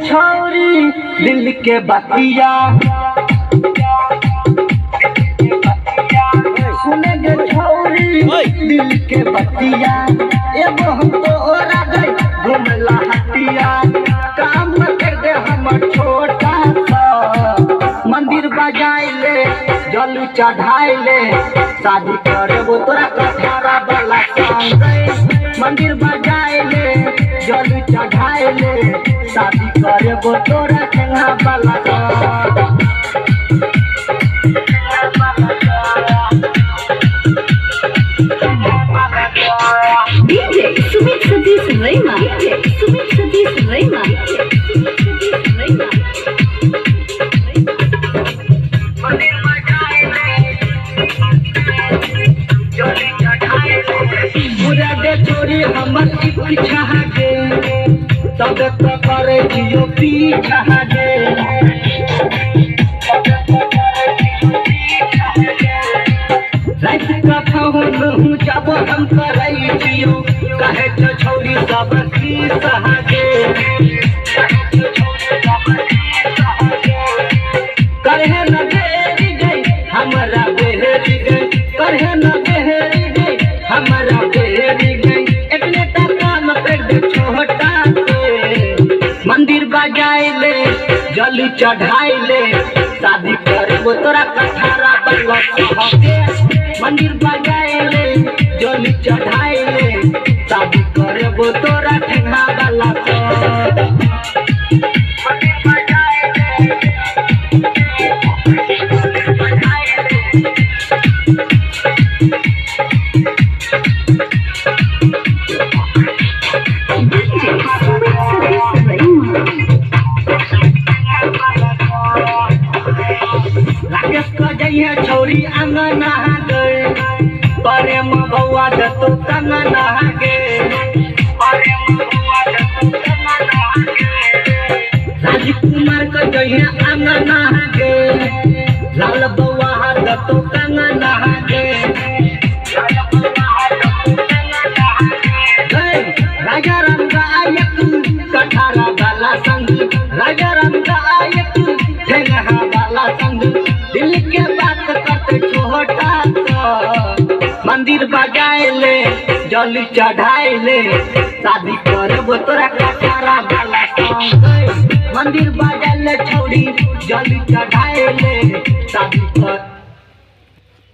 छौरी दिल के बतिया सुने गे छौरी दिल के बतिया एगो हम तो ओरा गई घूमला हटिया काम कर दे हमर छोटा सा मंदिर बजाए ले जल चढ़ाए ले शादी करे वो तोरा कठारा वाला संग मंदिर बजाए ले जल चढ़ाए ले शादी करे वो तोरा चंगा वाला संग DJ Sumit Sadiq Rema. DJ Sumit Sadiq Rema. पूरा दे चोरी हमर पीछा गे तब तो करे जियो पीछा गे रात का कहूँ जब हम करई जियो कहे तो छौरी सब की सहागे करहे न बेरी गई हमरा बेरी गई करहे न बेरी गई हमरा बेरी गई इतने तक काम कर दे छोटा से मंदिर बजाए ले जल चढ़ाए ले शादी करे वो तोरा कठारा वाला सहके मंदिर बजाए ले जल चढ़ाए ले शादी करे वो तोरा ठेंगा वाला राकेश को जइए छौरी अंगना गए प्रेम बउआ दतो कंगना गे राजकुमार को जइए अंगना गे लाल बउआ दतो कंगना गे राजा राम गायक कठारा वाला संग राजा राम गायक ठेंगा वाला संग दिल के बात करते छोटा सा मंदिर बजाए ले जल चढ़ाए ले शादी करे वो तोरा कठारा वाला संग मंदिर बजाए ले छौरी जल चढ़ाए ले शादी